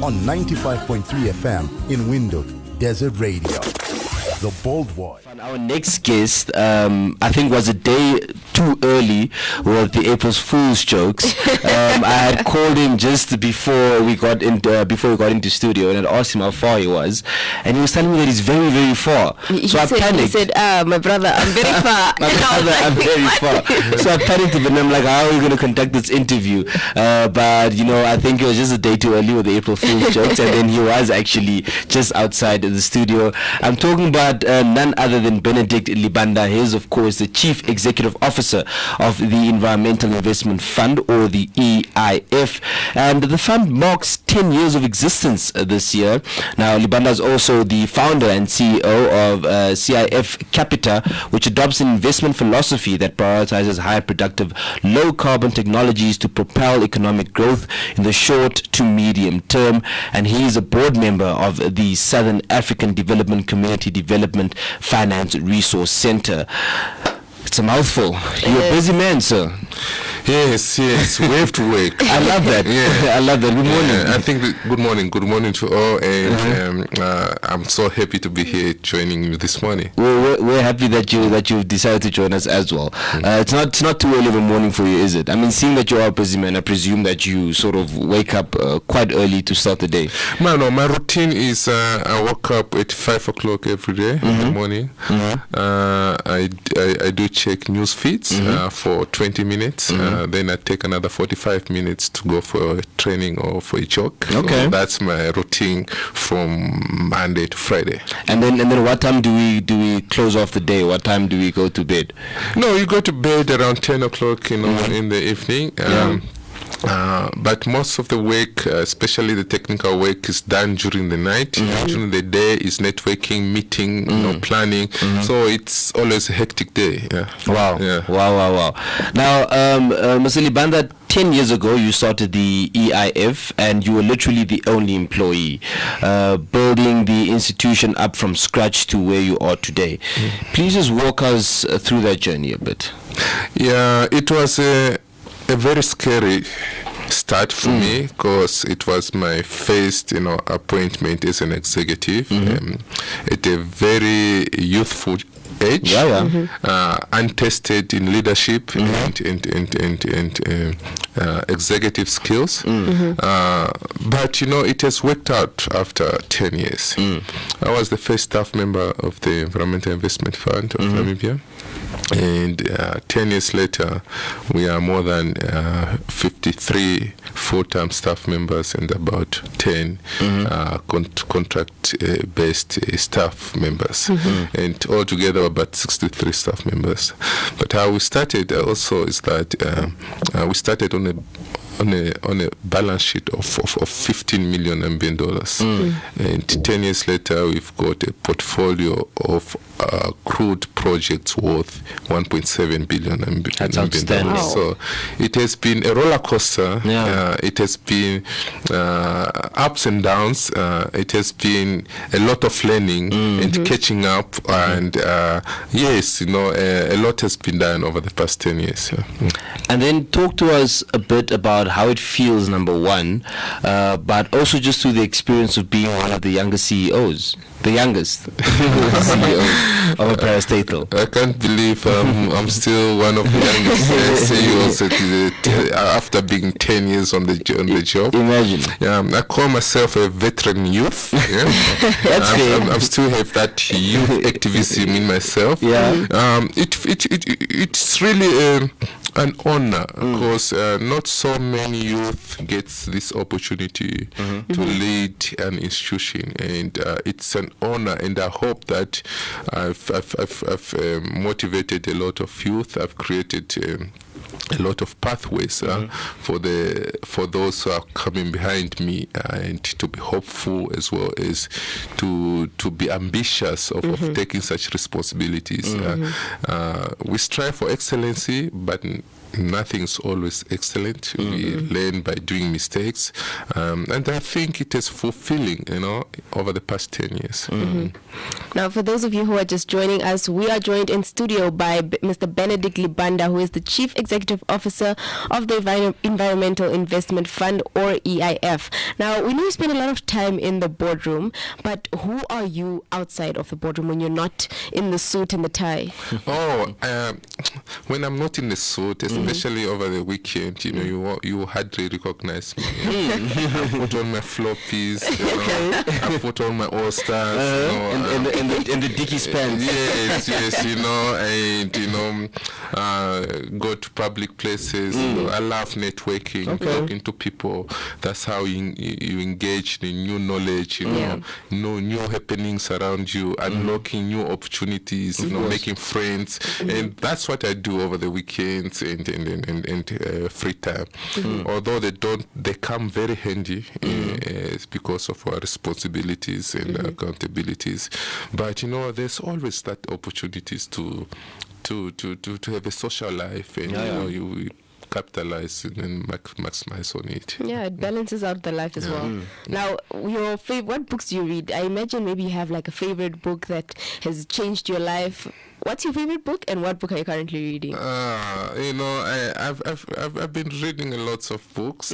on 95.3 FM in Windhoek, Desert Radio. The Bold Boy. Our next guest, I think, was a day too early with the April Fool's jokes. I had called him just before we got into studio, and I asked him how far he was, and he was telling me that he's very, very far. I panicked. He said, "My brother, I'm very far." I'm very far. So I panicked a bit, and I'm like, "How are we going to conduct this interview?" But I think it was just a day too early with the April Fool's jokes, and then he was actually just outside the studio. I'm talking about none other than Benedict Libanda. He is, of course, the Chief Executive Officer of the Environmental Investment Fund, or the EIF, and the fund marks 10 years of existence this year. Now, Libanda is also the founder and CEO of CIF Capita, which adopts an investment philosophy that prioritizes high productive, low carbon technologies to propel economic growth in the short to medium term, and he is a board member of the Southern African Development Community Development Finance Resource Center. It's a mouthful. You're a busy man, sir. Yes, we have to work. I love that. Yeah. I love that. Good morning. I think good morning to all, and I'm so happy to be here joining you this morning. We're happy that you've decided to join us as well. It's not too early of a morning for you, is it? I mean, seeing that you are a busy man, I presume that you sort of wake up quite early to start the day. No, my routine is I wake up at 5 o'clock every day in the morning. I do check news feeds for 20 minutes. Then I take another 45 minutes to go for a training or for a jog. Okay. So that's my routine from Monday to Friday. And then what time do we close off the day? What time do we go to bed? No, you go to bed around 10 o'clock, in the evening. But most of the work, especially the technical work, is done during the night. During the day is networking, meeting, planning. So it's always a hectic day. Yeah. Wow. Yeah. Wow. Now, Mr. Libanda, 10 years ago you started the EIF, and you were literally the only employee, building the institution up from scratch to where you are today. Please just walk us through that journey a bit. Yeah, it was a very scary start for me, because it was my first appointment as an executive at a very youthful age, untested in leadership and executive skills. But it has worked out after 10 years. I was the first staff member of the Environmental Investment Fund of Namibia. And 10 years later, we are more than 53 full-time staff members and about 10 contract-based staff members. And altogether, about 63 staff members. But how we started also is that we started on a balance sheet of 15 million Namibian dollars. And 10 years later, we've got a portfolio of crude projects worth 1.7 billion Namibian dollars. So it has been a roller coaster. It has been ups and downs. It has been a lot of learning and catching up. And yes, a lot has been done over the past 10 years. And then talk to us a bit about how it feels, number one, but also just through the experience of being one of the youngest CEOs. The youngest CEO of a parastatal. I can't believe I'm still one of the youngest CEOs after being 10 years on the job. Imagine. I call myself a veteran youth. That's fair. I still have that youth activism in myself. It's really an honor, because not so many youth gets this opportunity to lead an institution, and it's an honor. And I hope that I've motivated a lot of youth. I've created a lot of pathways for those who are coming behind me, and to be hopeful as well as to be ambitious of taking such responsibilities. We strive for excellency, but nothing's always excellent. We learn by doing mistakes, and I think it is fulfilling, over the past 10 years. Now, for those of you who are just joining us, we are joined in studio by Mr. Benedict Libanda, who is the Chief Executive Officer of the Environmental Investment Fund, or EIF. Now, we know you spend a lot of time in the boardroom, but who are you outside of the boardroom when you're not in the suit and the tie? When I'm not in the suit, especially over the weekend, you hardly recognize me. I put on my floppies, I put on my all-stars, and the Dickies pants. Yes, and go to public places. I love networking, talking to people. That's how you engage in new knowledge, new happenings around you, unlocking new opportunities, making friends, and that's what I do over the weekends and free time. Although they come very handy because of our responsibilities and accountabilities. But there's always that opportunities to have a social life, and you capitalize and maximize on it. Yeah, it balances out the life as well. Now, what books do you read? I imagine maybe you have like a favorite book that has changed your life. What's your favorite book, and what book are you currently reading? I've been reading lots of books,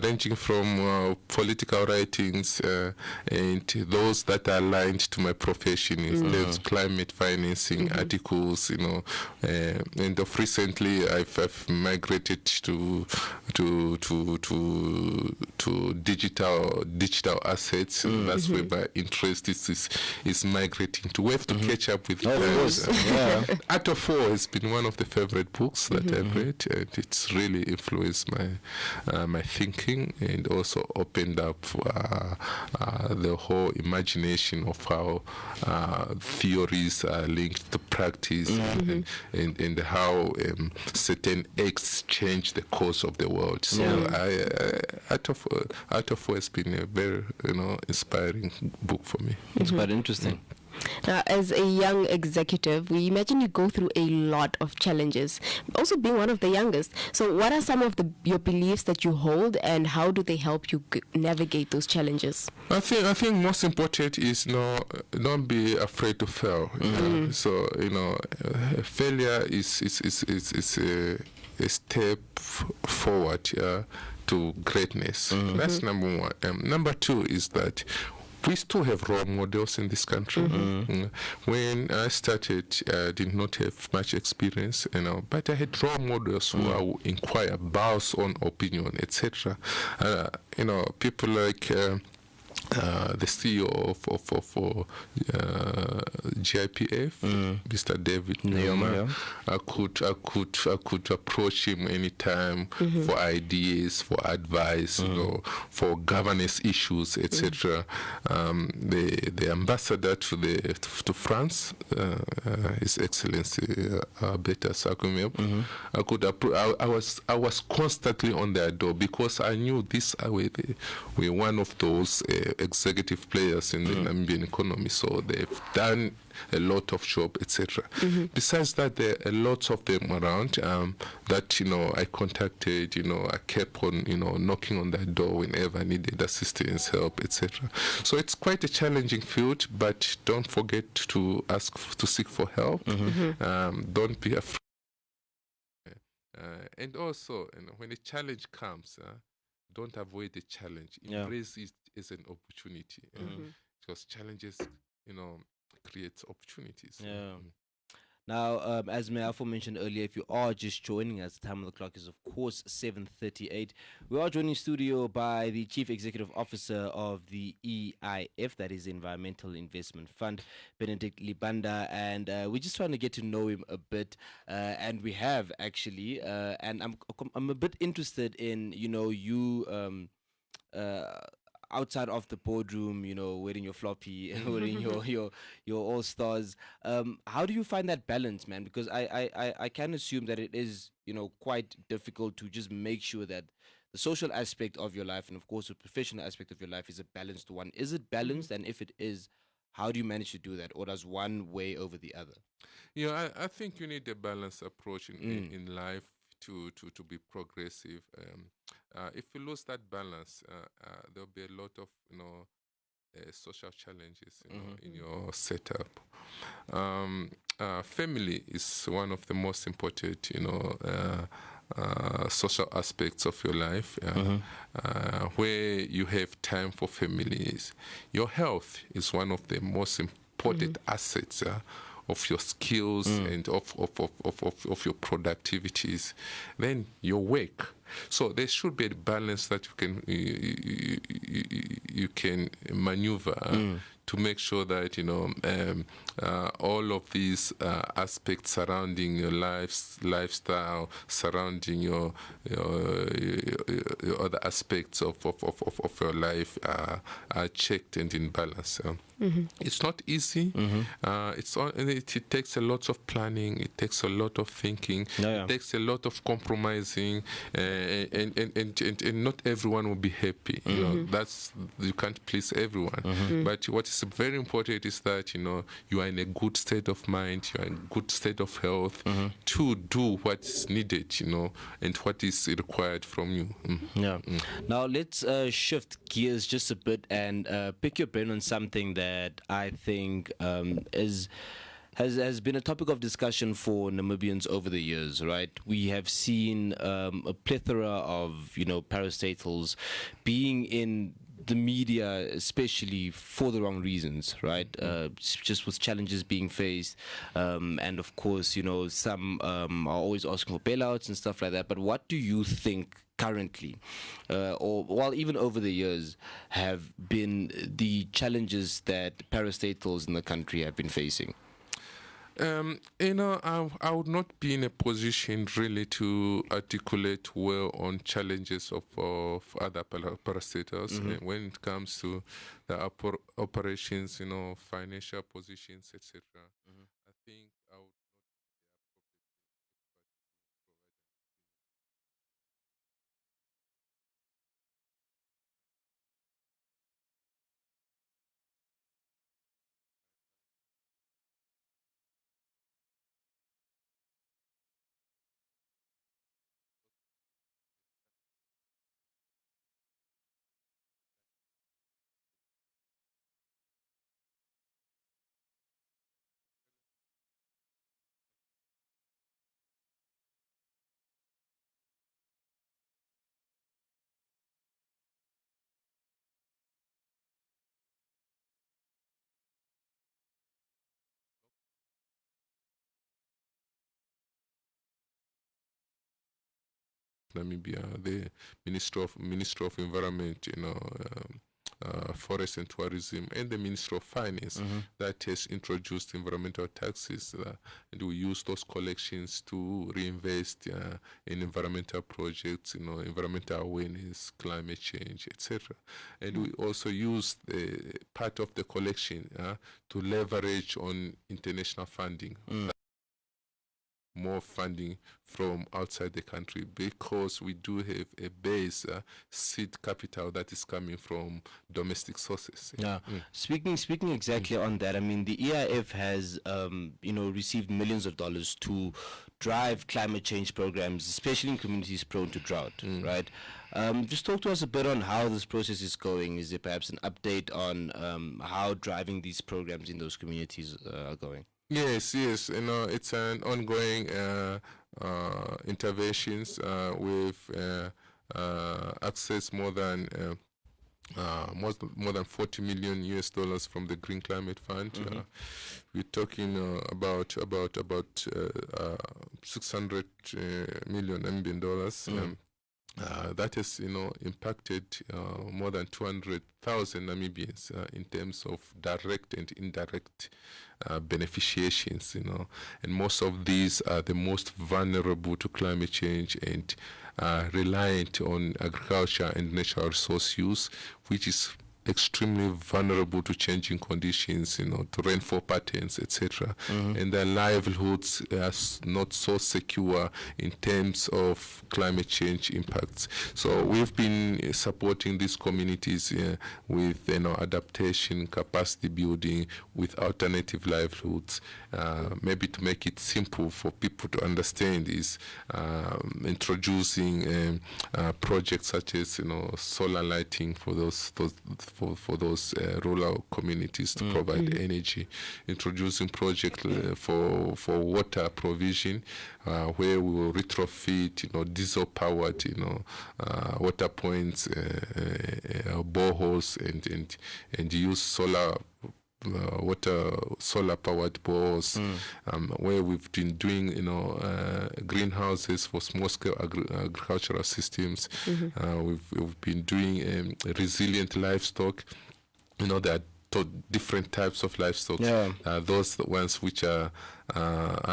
ranging from political writings and those that are aligned to my profession. There's climate financing articles, and of recently I've migrated to digital assets. That's where my interest is migrating to. We have to catch up with. Art of War has been one of the favorite books that I've read, and it's really influenced my thinking, and also opened up the whole imagination of how theories are linked to practice, and how certain acts change the course of the world. So Art of War has been a very inspiring book for me. It's quite interesting. Now, as a young executive, we imagine you go through a lot of challenges, also being one of the youngest. So what are some of your beliefs that you hold, and how do they help you navigate those challenges? I think most important is don't be afraid to fail. So failure is a step forward to greatness. That's number one. Number two is that we still have role models in this country. When I started, I did not have much experience, but I had role models who I would inquire about on opinion, etc. People like the CEO of GIPF, Mr. David Nyoma. I could approach him anytime for ideas, for advice, for governance issues, etc. The ambassador to France, His Excellency Beta Sakumeb, I was constantly on their door, because I knew this were one of those executive players in the Namibian economy, so they've done a lot of job, etc. Besides that, there are lots of them around that I contacted. I kept on knocking on their door whenever I needed assistance, help, etc. So it's quite a challenging field, but don't forget to seek for help. Don't be afraid, and also when a challenge comes, don't avoid the challenge. Embrace it as an opportunity, because challenges, create opportunities. Now, as Meafo mentioned earlier, if you are just joining us, the time of the clock is, of course, 7:38. We are joined in studio by the Chief Executive Officer of the EIF, that is Environmental Investment Fund, Benedict Libanda, and we're just trying to get to know him a bit, and we have actually, and I'm a bit interested in, you outside of the boardroom, wearing your floppy, wearing your all stars. How do you find that balance, man? Because I can assume that it is, quite difficult to just make sure that the social aspect of your life and, of course, the professional aspect of your life is a balanced one. Is it balanced? And if it is, How do you manage to do that, or does one weigh over the other? I think you need a balanced approach in life to be progressive. If you lose that balance, there'll be a lot of social challenges in your setup. Family is one of the most important social aspects of your life, where you have time for families. Your health is one of the most important assets of your skills and of your productivities. Then your work. So there should be a balance that you can maneuver to make sure that all of these aspects surrounding your lifestyle, surrounding your other aspects of your life are checked and in balance. It's not easy. It takes a lot of planning. It takes a lot of thinking. It takes a lot of compromising, and not everyone will be happy. You can't please everyone. But what is very important is that you are in a good state of mind. You are in a good state of health to do what's needed. And what is required from you. Now let's shift gears just a bit and pick your brain on something that I think has been a topic of discussion for Namibians over the years, right? We have seen a plethora of parastatals being in the media, especially for the wrong reasons, right? Just with challenges being faced, and of course, some are always asking for bailouts and stuff like that. But what do you think currently, or even over the years, have been the challenges that parastatals in the country have been facing? I would not be in a position really to articulate well on challenges of other parastatals when it comes to the operations, financial positions, etc. I think I would Namibia, the Minister of Environment, Forest and Tourism, and the Minister of Finance that has introduced environmental taxes, and we use those collections to reinvest in environmental projects, environmental awareness, climate change, etc. And we also use the part of the collection to leverage on international funding. More funding from outside the country, because we do have a base seed capital that is coming from domestic sources. Speaking exactly on that, I mean, the EIF has received millions of dollars to drive climate change programs, especially in communities prone to drought, right? Just talk to us a bit on how this process is going. Is there perhaps an update on how driving these programs in those communities are going? Yes, it's an ongoing interventions. We've accessed more than 40 million US dollars from the Green Climate Fund. We're talking about 600 million Namibian dollars. That has impacted more than 200,000 Namibians in terms of direct and indirect beneficiations, and most of these are the most vulnerable to climate change and reliant on agriculture and natural resource use, which is extremely vulnerable to changing conditions, to rainfall patterns, etc. And their livelihoods are not so secure in terms of climate change impacts. So we've been supporting these communities with adaptation, capacity building, with alternative livelihoods. Maybe to make it simple for people to understand is introducing projects such as solar lighting for those rural communities to provide energy, introducing projects for water provision where we will retrofit diesel powered water points, boreholes, and use solar powered boreholes, where we've been doing greenhouses for small scale agricultural systems. We've been doing resilient livestock. There are different types of livestock. Those ones which are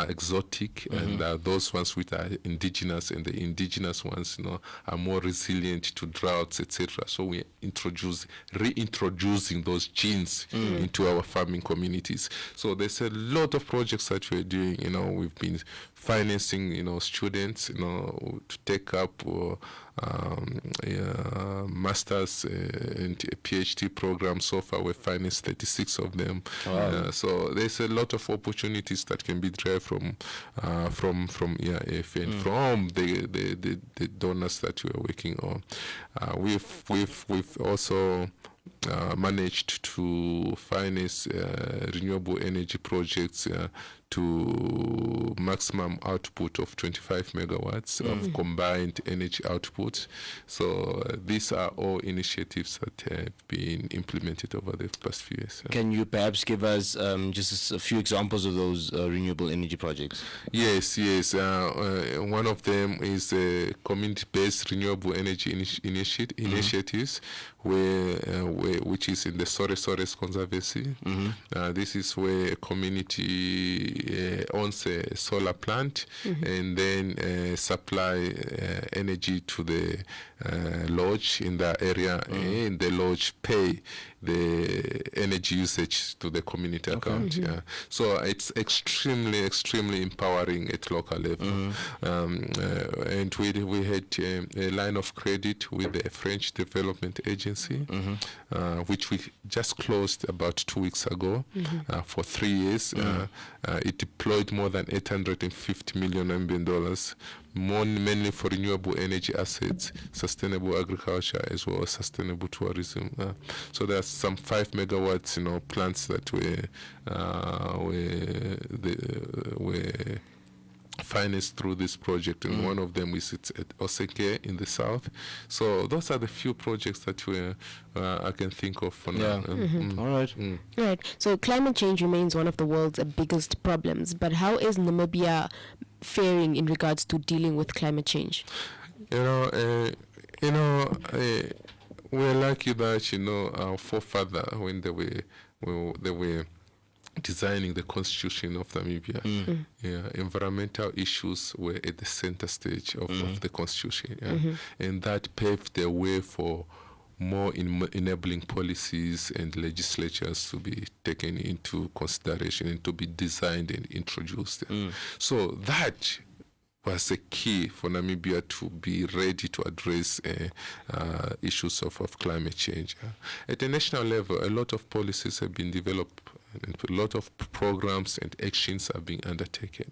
exotic, and those ones which are indigenous, and the indigenous ones are more resilient to droughts, etc. So we reintroducing those genes into our farming communities. So there's a lot of projects that we're doing. We've been financing students to take up masters and PhD programs. So far we've financed 36 of them. So there's a lot of opportunities that can be derived from EIF and from the donors that we are working on. We've also managed to finance renewable energy projects to maximum output of 25 megawatts of combined energy output. So these are all initiatives that have been implemented over the past few years. Can you perhaps give us just a few examples of those renewable energy projects? Yes. One of them is community-based renewable energy initiatives, which is in the Sores Conservancy. This is where a community owns a solar plant and then supply energy to the lodge in that area, and the lodge pay the energy usage to the community account. So it's extremely empowering at local level. And we had a line of credit with the French Development Agency, which we just closed about 2 weeks ago for 3 years. It deployed more than $850 million Namibian, mainly for renewable energy assets, sustainable agriculture, as well as sustainable tourism. So there's some 5 megawatts, plants that were financed through this project, and one of them is at Oseke in the south. So those are the few projects that I can think of for now. All right. Right. So climate change remains one of the world's biggest problems, but how is Namibia faring in regards to dealing with climate change? We're lucky that our forefather, when they were designing the constitution of Namibia, environmental issues were at the center stage of the constitution, and that paved the way for more enabling policies and legislatures to be taken into consideration and to be designed and introduced. So that was a key for Namibia to be ready to address issues of climate change. At the national level, a lot of policies have been developed, and a lot of programs and actions are being undertaken.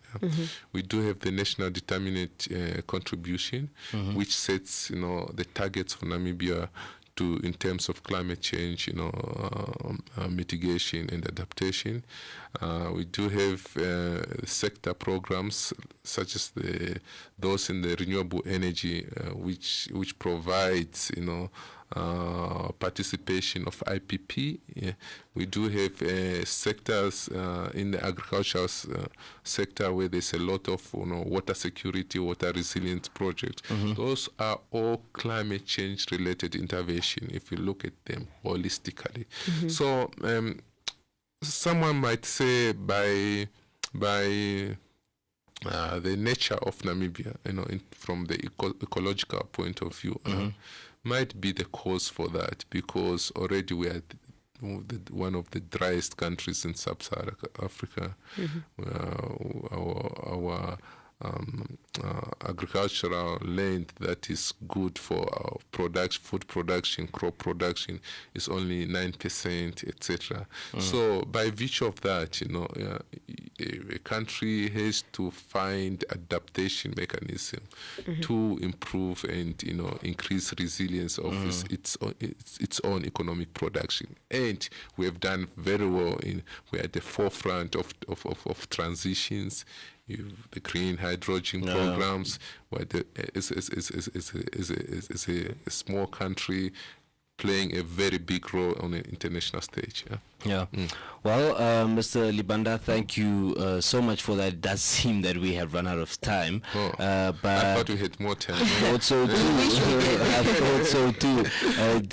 We do have the National Determinate Contribution, which sets the targets for Namibia in terms of climate change, mitigation and adaptation. We do have sector programs such as those in the renewable energy, which provides participation of IPP. We do have sectors in the agricultural sector where there's a lot of water security, water resilience projects. Those are all climate change related intervention if you look at them holistically. So someone might say by the nature of Namibia, from the ecological point of view, might be the cause for that, because already we are one of the driest countries in sub-Saharan Africa. Our agricultural land that is good for our food production, crop production, is only 9%, etc. So by virtue of that, a country has to find adaptation mechanism to improve and increase resilience of its own economic production. And we have done very well. We're at the forefront of transitions. The green hydrogen programs, where is a small country playing a very big role on an international stage. Well, Mr. Libanda, thank you so much for that. It does seem that we have run out of time. But I thought we had more time. I thought so too.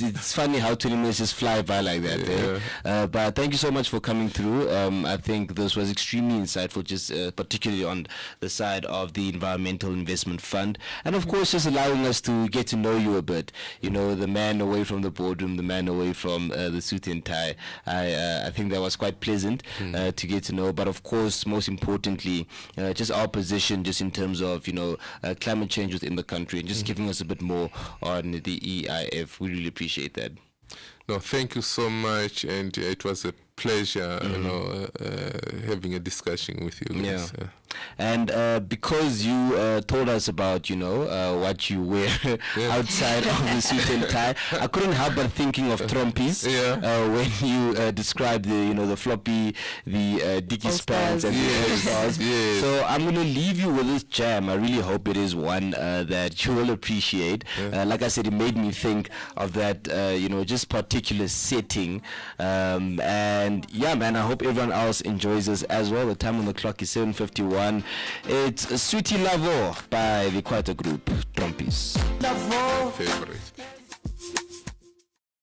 It's funny how 20 minutes just fly by like that. But thank you so much for coming through. I think this was extremely insightful, just particularly on the side of the Environmental Investment Fund, and of course just allowing us to get to know you a bit. The man away from the boardroom, the man away from the suit and tie. I think that was quite pleasant to get to know. But of course, most importantly, just our position, just in terms of climate change within the country, and just giving us a bit more on the EIF. We really appreciate that. No, thank you so much, and it was a pleasure, having a discussion with you guys. And because you told us about what you wear outside of the suit and tie, I couldn't help but thinking of trompies when you described the floppy, the Dickies pants and the All-Stars. So I'm going to leave you with this jam. I really hope it is one that you will appreciate. Like I said, it made me think of that just particular setting, and yeah, man, I hope everyone else enjoys this as well. The time on the clock is 7:51. It's Sweetie Lavo by the Kwaito group, Trompies. Favorite.